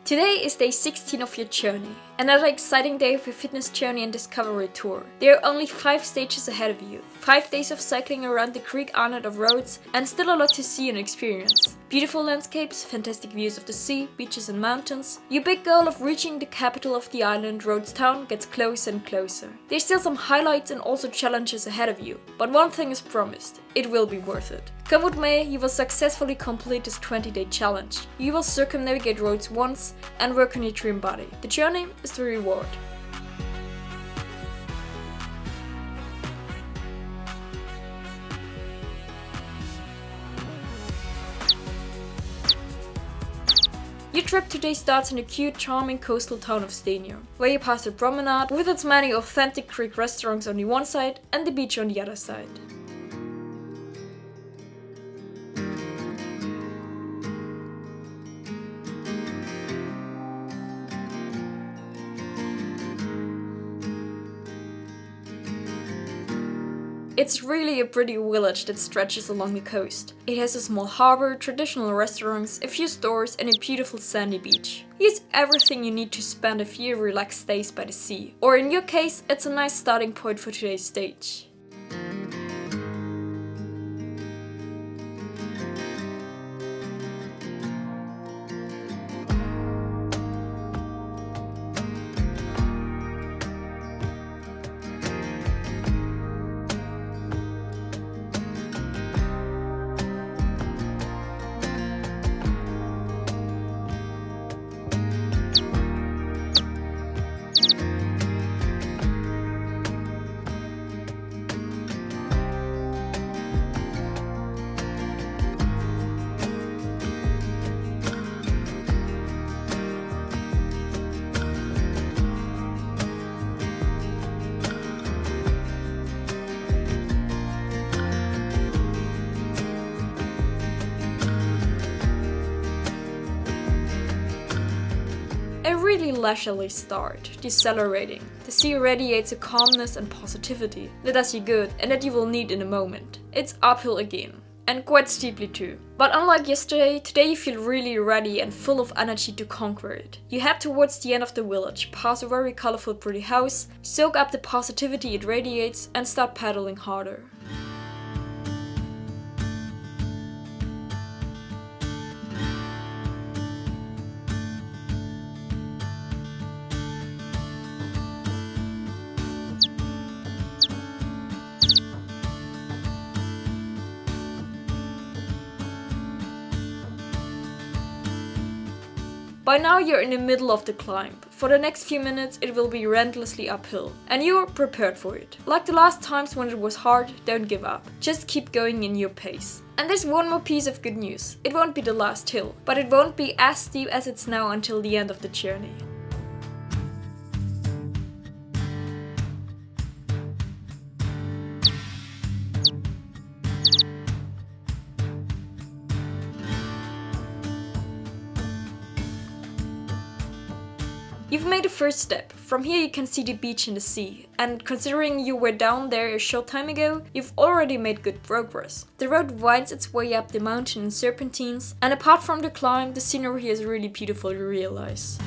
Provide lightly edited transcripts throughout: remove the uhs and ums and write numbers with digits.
Today is day 16 of your journey, another exciting day of your fitness journey and discovery tour. There are only 5 stages ahead of you, 5 days of cycling around the Greek island of Rhodes, and still a lot to see and experience. Beautiful landscapes, fantastic views of the sea, beaches and mountains. Your big goal of reaching the capital of the island, Rhodes town, gets closer and closer. There's still some highlights and also challenges ahead of you, but one thing is promised, it will be worth it. Come what may, you will successfully complete this 20-day challenge. You will circumnavigate Rhodes once and work on your dream body. The journey is the reward. Your trip today starts in the cute, charming coastal town of Stenia, where you pass the promenade with its many authentic Greek restaurants on the one side and the beach on the other side. It's really a pretty village that stretches along the coast. It has a small harbour, traditional restaurants, a few stores and a beautiful sandy beach. Here's everything you need to spend a few relaxed days by the sea. Or in your case, it's a nice starting point for today's stage. A really leisurely start, decelerating. The sea radiates a calmness and positivity that does you good and that you will need in a moment. It's uphill again, and quite steeply too. But unlike yesterday, today you feel really ready and full of energy to conquer it. You head towards the end of the village, pass a very colorful pretty house, soak up the positivity it radiates and start paddling harder. By now you're in the middle of the climb. For the next few minutes it will be relentlessly uphill, and you're prepared for it. Like the last times when it was hard, don't give up. Just keep going in your pace. And there's one more piece of good news. It won't be the last hill, but it won't be as steep as it's now until the end of the journey. You've made a first step. From here you can see the beach and the sea, and considering you were down there a short time ago, you've already made good progress. The road winds its way up the mountain in serpentines, and apart from the climb, the scenery here is really beautiful to realize.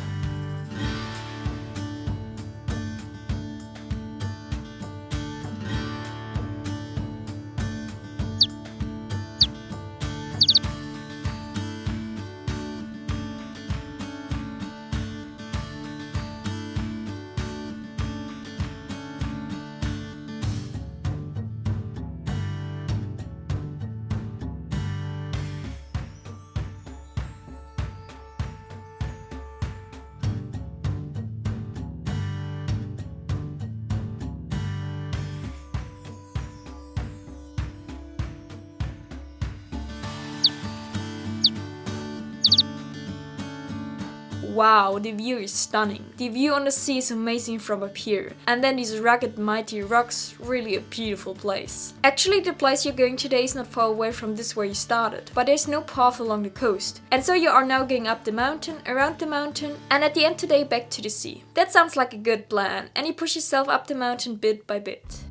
Wow, the view is stunning. The view on the sea is amazing from up here. And then these rugged, mighty rocks, really a beautiful place. Actually, the place you're going today is not far away from this where you started, but there's no path along the coast. And so you are now going up the mountain, around the mountain, and at the end today back to the sea. That sounds like a good plan, and you push yourself up the mountain bit by bit.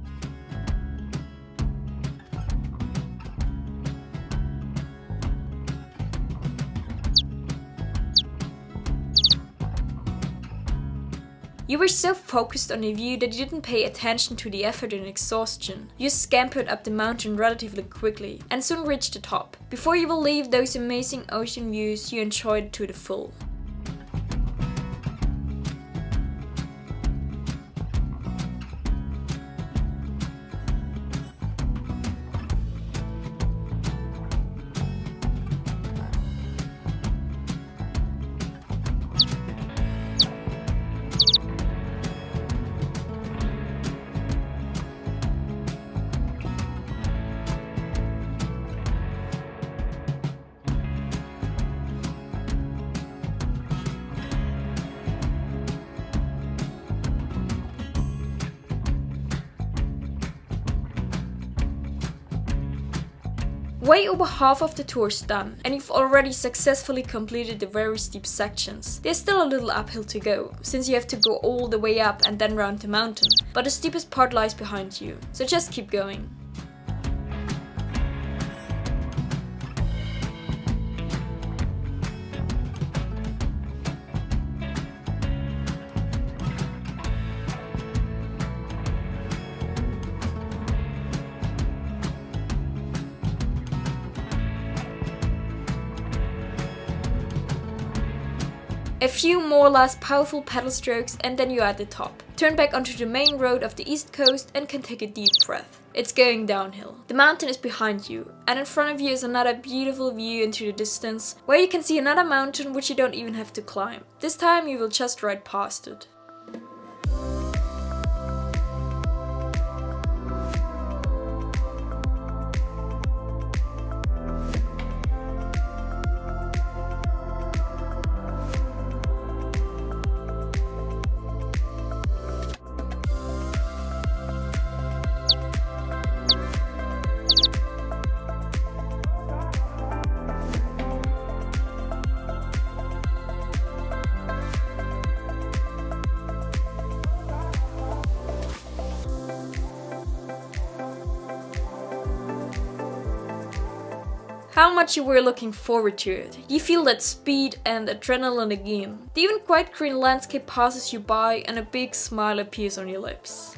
You were so focused on the view that you didn't pay attention to the effort and exhaustion. You scampered up the mountain relatively quickly and soon reached the top. Before you will leave those amazing ocean views you enjoyed to the full. Way over half of the tour is done, and you've already successfully completed the very steep sections. There's still a little uphill to go, since you have to go all the way up and then round the mountain, but the steepest part lies behind you, so just keep going. A few more last powerful pedal strokes and then you're at the top. Turn back onto the main road of the east coast and can take a deep breath. It's going downhill. The mountain is behind you, and in front of you is another beautiful view into the distance, where you can see another mountain which you don't even have to climb. This time you will just ride past it. How much you were looking forward to it. You feel that speed and adrenaline again. The even quite green landscape passes you by and a big smile appears on your lips.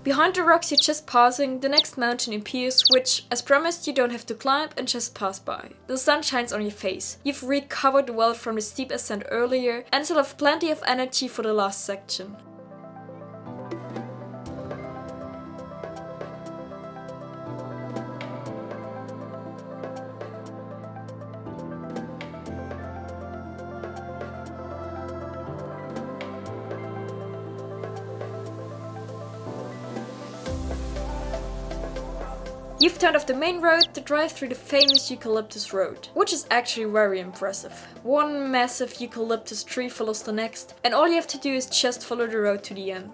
Behind the rocks you're just passing, the next mountain appears, which, as promised, you don't have to climb and just pass by. The sun shines on your face. You've recovered well from the steep ascent earlier and still have plenty of energy for the last section. You've turned off the main road to drive through the famous Eucalyptus Road, which is actually very impressive. One massive eucalyptus tree follows the next, and all you have to do is just follow the road to the end.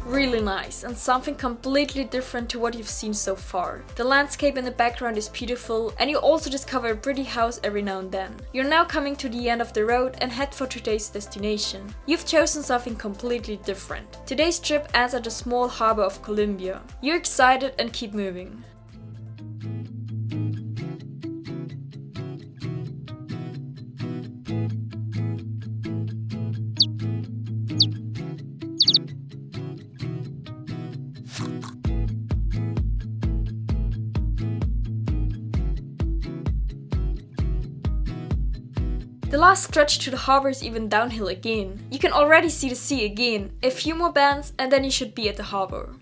Really nice, and something completely different to what you've seen so far. The landscape in the background is beautiful, and you also discover a pretty house every now and then. You're now coming to the end of the road and head for today's destination. You've chosen something completely different. Today's trip ends at the small harbor of Columbia. You're excited and keep moving. The last stretch to the harbour is even downhill again. You can already see the sea again. A few more bends and then you should be at the harbour.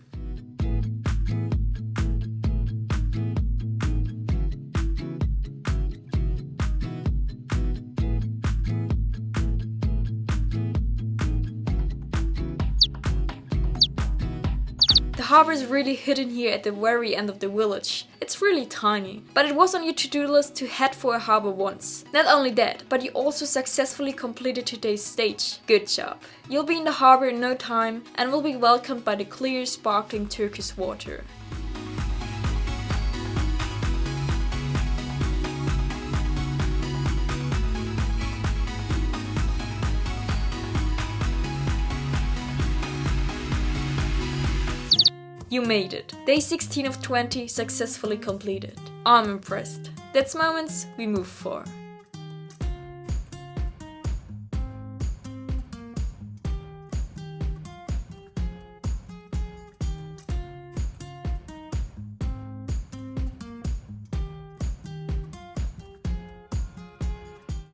The harbour is really hidden here at the very end of the village. It's really tiny, but it was on your to-do list to head for a harbour once. Not only that, but you also successfully completed today's stage. Good job. You'll be in the harbour in no time and will be welcomed by the clear, sparkling turquoise water. You made it. Day 16 of 20 successfully completed. I'm impressed. That's moments we move for.